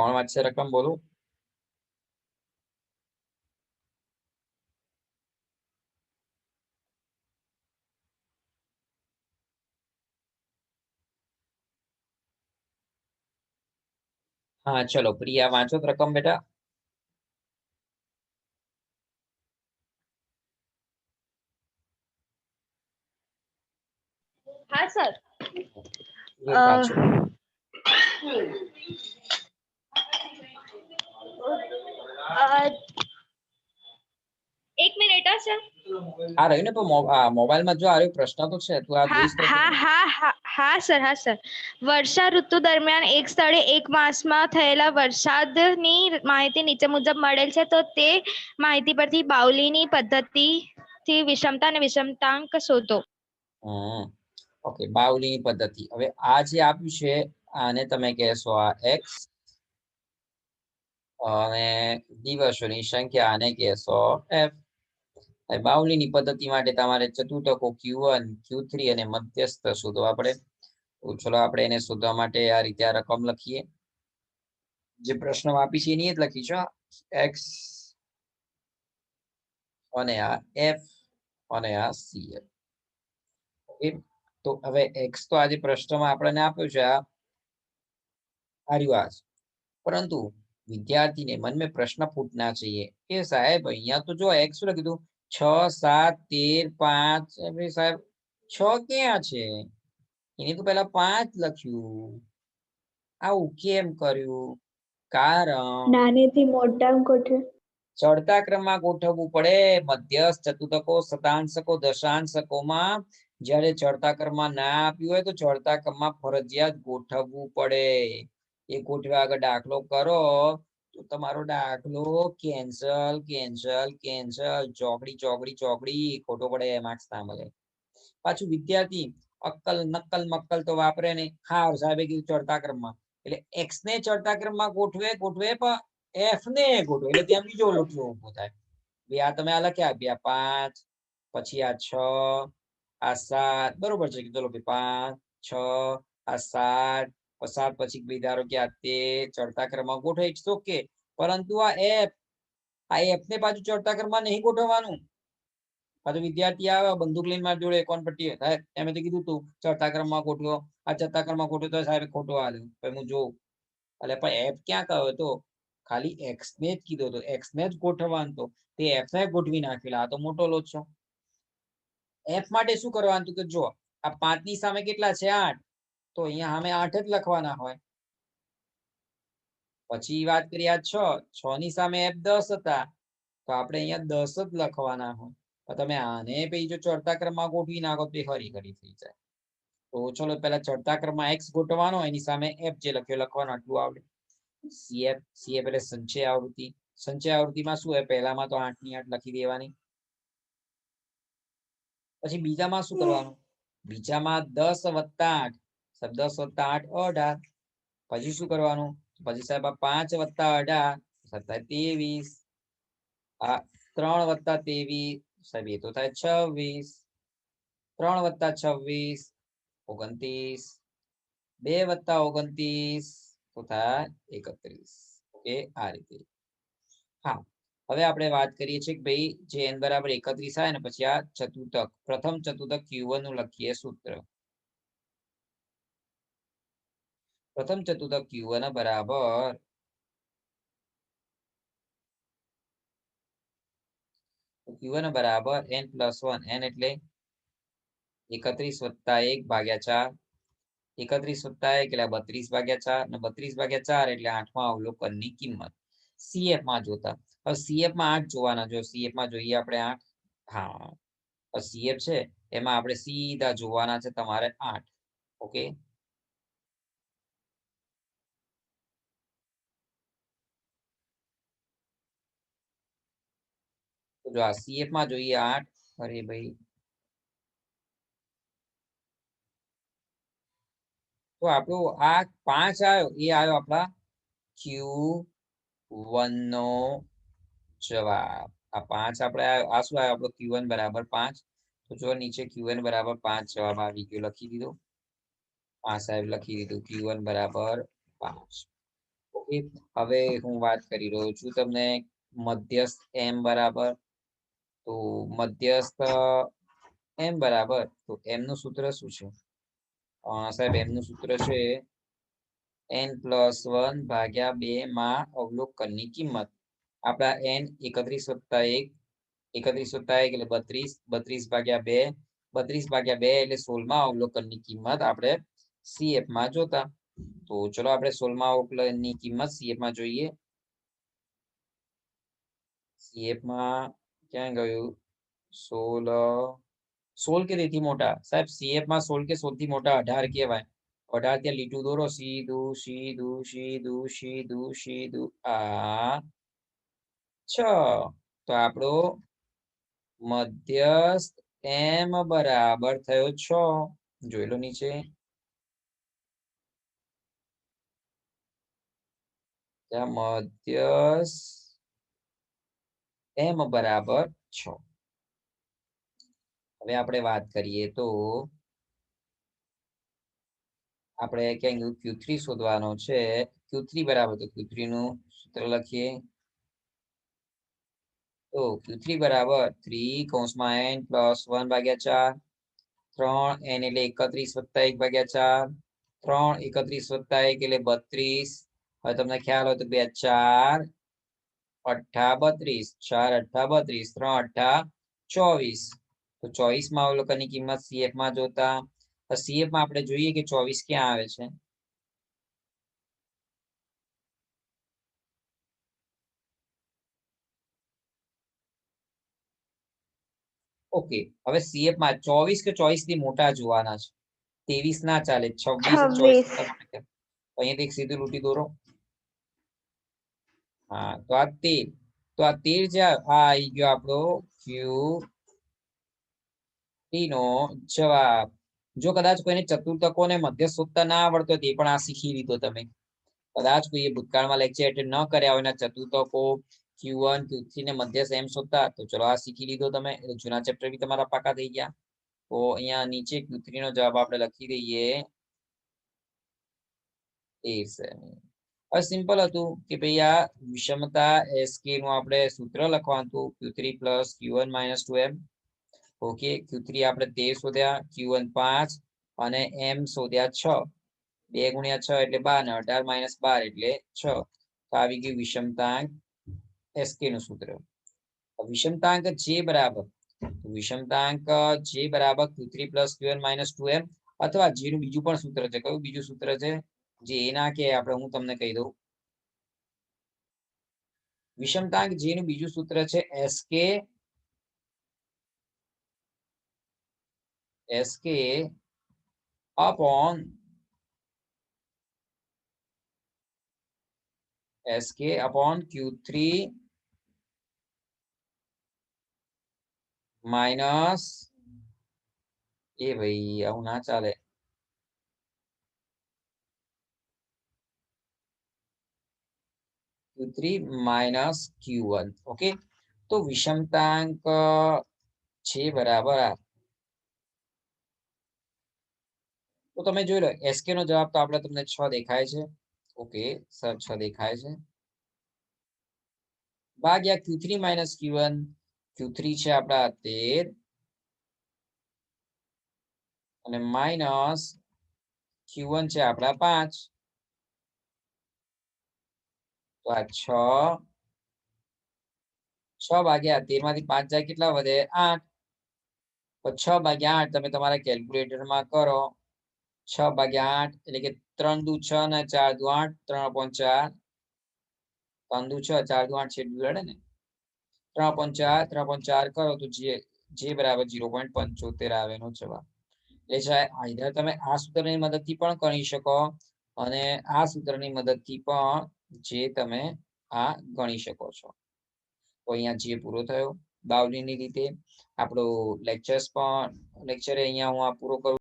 કોણ વાંચશે રકમ બોલો? હા ચલો પ્રિયા વાંચો રકમ બેટા. हाँ सर વાંચો. एक मिनट हाँ सर આ રહ્યું ને તો મોબાઈલમાં જો આ રહ્યો પ્રશ્ન તો છે તું આ हाँ જોઈશ हाँ हाँ हाँ हाँ सर વર્ષા ઋતુ દરમિયાન એક સ્થળે એક માસમાં થયેલા વરસાદની માહિતી નીચે મુજબ મળેલ છે તો તે માહિતી પરથી બાઉલીની પદ્ધતિથી વિષમતા અને વિષમતાંક શોધો. ઓકે બાઉલીની પદ્ધતિ. હવે આ જે આપ્યું છે આને તમે કહેશો આ એક્સ અને દિવસોની સંખ્યા આને કહેશો એફ. બાઉલીની પદ્ધતિ માટે તમારે ચતુર્થકો Q1 Q3 અને મધ્યસ્થ શોધવા પડે. તો ચલો આપણે એને શોધવા માટે આ રીતે આ રકમ લખીએ. જે પ્રશ્ન આપી છે એની જ લખી છે એક્સ અને આ એફ અને આ CF. ઓકે તો હવે એક્સ તો આજે પ્રશ્નમાં આપણને આપ્યું છે આ પરંતુ વિદ્યાર્થી ने मन में प्रश्न फूटना चाहिए कि साहब અહીંયા તો જો x શું લખ્યું 6 7 13 5 સાહેબ 6 ક્યાં છે એની તો પહેલા 5 લખ્યું આવું કેમ કર્યું કારણ નાનેથી મોટા ગોઠવે ચડતા ક્રમમાં ગોઠવવું પડે મધ્યસ્થ ચતુર્થકો શતાંશકો દશાંશકોમાં જ્યારે ચડતા ક્રમમાં ના આપ્યું હોય તો ચડતા ક્રમમાં ફરજિયાત ગોઠવવું પડે એ ગોઠવ્યા આગળ દાખલો કરો તો તમારો દાખલો કેન્સલ કેન્સલ કેન્સલ ચોકડી ખોટો પડે માર્ક્સ ના મળે પાછું વિદ્યાર્થી અક્કલ નક્કલ મક્કલ તો વાપરે નહીં હા સાહેબે કીધું ચડતા ક્રમમાં એટલે x ને ચડતા ક્રમમાં ગોઠવે પણ f ને ગોઠવે એટલે ત્યાં બીજો લોચો ઉભો થાય બે આ તમે આ લખ્યા બે 5 પછી આ 6 આ 7 બરોબર છે ચલો કે 5 6 આ 7 7 પછી બે ધારો કે આ તે ચડતા ક્રમમાં ગોઠવે ઇટ્સ ઓકે પરંતુ આ f ને પાછું ચડતા ક્રમમાં નહીં ગોઠવવાનું પાછું વિદ્યાર્થી આવે બંદૂક લઈને મારી જોડે કોણ પટ્ટી સાહેબ એમ તો કીધું તું ચડતા ક્રમમાં ગોઠવો આ ચડતા ક્રમમાં ગોઠવો તો સાહેબ ખોટો આવ્યો પછી હું જોઉં એટલે પણ f ક્યાં કહ્યો તો ખાલી x ને જ કીધો તો x ને જ ગોઠવવાનું તો તે f ને ગોઠવી નાખેલા આ તો મોટો લોટ છે f માટે શું કરવાનું તો કે જો આ 5 ની સામે કેટલા છે 8 તો અહીંયા સામે 8 જ લખવાના હોય પછી વાત કરીએ આ 6 ની સામે f 10 હતા તો આપણે અહીંયા 10 જ લખવાના હોય તો તમે આને પછી જો ચડતા ક્રમમાં ગોઠવી નાખો તો હરી થઈ જાય તો ચલો પહેલા ચડતા ક્રમમાં x ગોઠવવાનો એની સામે f જે લખ્યો લખવાનું આટલું આવડે CF એટલે સંચય આવૃત્તિમાં શું હોય પહેલામાં તો 8 ની 8 લખી દેવાની પછી બીજામાં શું કરવાનું બીજામાં 10 વત્તા 8 સાહેબ 10 વત્તા 8 18 પછી શું કરવાનું પછી સાહેબ આ 5 વત્તા 18 27 આ 3 વત્તા 23 સાહેબ એ તો થાય 26 3 વત્તા 26 29 2 વત્તા 29 તો થાય 31 ઓકે આ રીતે હા હવે આપણે વાત કરીએ છીએ કે ભાઈ જે n બરાબર 31 થાય ને પછી આ ચતુર્થક પ્રથમ ચતુર્થક Q1 નું લખીએ સૂત્ર પ્રથમ ચતુર્થક Q1 બરાબર Q1 બરાબર n+1 n એટલે 31 વત્તા 1 ભાગ્યા 4 31 વત્તા 1 એટલે 32 ભાગ્યા 4 અને 32 ભાગ્યા 4 એટલે 8મા અવલોકનની કિંમત CF માં જોતા હવે CF માં 8 જોવાના જો CF માં જોઈએ આપણે 8 હા CF છે એમાં આપણે સીધા જોવાના છે તમારે 8 ઓકે તો જો આ CF માં જોઈએ 8 અરે ભાઈ તો આપણો આ 5 આવ્યો એ આવ્યો આપણા Q1 નો જવાબ આ 5 આપણે આ શું આવ્યો આપણો Q1 બરાબર 5 તો જો નીચે Q1 બરાબર 5 જવાબ આવી ગયો લખી દીધો આ સાહેબ લખી દીધું Q1 બરાબર 5 ઓકે હવે હું વાત કરી રહ્યો છું તમને મધ્યસ્થ m બરાબર, તો મધ્યસ્થ m બરાબર, તો m નું સૂત્ર શું છે? સાહેબ m નું સૂત્ર છે n+1 ભાગ્યા 2 માં અવલોકનની કિંમત. આપણા n 31 વત્તા 1, 31 વત્તા 1 એટલે 32, 32 ભાગ્યા 2, 32 ભાગ્યા 2 એટલે 16 માં અવલોકનની કિંમત આપણે CF માં જોતા. તો ચલો આપણે 16 માં અવલોકનની કિંમત CF માં જોઈએ. CF માં ક્યાં ગયું? 16 કે તેથી મોટા? સાહેબ CF માં 16 કે સૌથી મોટા 18 કહેવાય. 18 ત્યાં લીટું દોરો, સીધું સીધું સીધું સીધું સીધું આ 6. તો આપણો મધ્યસ્થ m બરાબર થયો 6. જોઈ લો નીચે. ત્યાં મધ્યસ્થ m બરાબર 6. હવે આપણે વાત કરીએ તો આપણે ક્યાં Q3 શોધવાનો છે. Q3 બરાબર, તો Q3 નું સૂત્ર લખીએ. તો Q3 બરાબર 3 કૌંસમાં n + 1 ભાગ્યા 4, 3n એટલે 31 વત્તા 1 ભાગ્યા 4, 3 31 વત્તા 1 એટલે 32. હવે તમને ખ્યાલ હોય તો 2 4 8 32, 4 8 32, 3 8 24. તો 24 માં અવલોકનની કિંમત CF માં જોતા. CF માં આપણે જોઈએ કે 24 ક્યાં આવે છે. ઓકે, હવે CF માં 24 કે 24 થી મોટા જોવાના છે. 23 ના ચાલે, 26 26. અહીંયાથી એક સીધું લીટી દોરો. હા, તો આ 13. તો આ 13 છે, આ આવી ગયો આપણો Q3 નો જવાબ. જો કદાચ કોઈને ચતુર્થકો ને મધ્યસ્થ શોધતા ના આવડતો તે પણ આ શીખી લીધો તમે. કદાચ કોઈએ ભૂતકાળમાં લેક્ચર એટેન્ડ ન કર્યા હોય, ચતુર્થકો Q1 Q3 ને મધ્યસ્થ m શોધતા, તો ચલો આ શીખી લીધો તમે. જૂના ચેપ્ટર બી તમારા પાકા થઈ ગયા. તો અહીંયા નીચે Q3 નો જવાબ આપણે લખી દઈએ 13. હવે સિમ્પલ હતું કે ભાઈ આ વિષમતા SK નું આપણે સૂત્ર લખવાનું હતું, Q3 + Q1 - 2m. Okay, Q3 આપણે 13 શોધ્યા, Q1 5 અને m શોધ્યા 6. 2 × 6 એટલે 12 અને 18 - 12 એટલે 6. તો આવી ગયું વિષમતાંક SK નું સૂત્ર. વિષમતાંક J બરાબર, વિષમતાંક J બરાબર Q3 + Q1 - 2m, અથવા J નું બીજું પણ સૂત્ર છે. કયું બીજું સૂત્ર છે? જે એના કે આપણે હું તમને કહી દઉં. વિષમતાંક J નું બીજું સૂત્ર છે SK upon Q3 માઇનસ ભાઈ આવું ના ચાલે. Q3 - Q1. ઓકે, તો વિષમતાંક છે બરાબર. તો તમે જોઈ લો, SK નો જવાબ તો આપણે તમને 6 દેખાય છે. ઓકે સર, 6 દેખાય છે. ભાગ્યા Q3 - Q1. Q3 છે આપણા 13 અને માઇનસ Q1 છે આપણા 5. તો આ 6 ભાગ્યા 13 માંથી 5 જાય કેટલા વધે? 8. તો 6 ભાગ્યા 8 તમે તમારા કેલ્ક્યુલેટરમાં કરો. 6 ભાગ્યા 8 એટલે કે 3 દુ 6 ને 4 દુ 8, 3/4. 3 દુ 6, 4 દુ 8 છેદ લડે ને. 3/4, 3/4 કરો તો જે બરાબર 0.75 આવે એનો જવાબ. એટલે આઈધર તમે આ સૂત્રની મદદથી પણ ગણી શકો અને આ સૂત્રની મદદથી પણ જે તમે આ ગણી શકો છો. તો અહીંયા જે પૂરો થયો બાવલીની રીતે. આપણો લેક્ચર અહીંયા હું આ પૂરો કરું.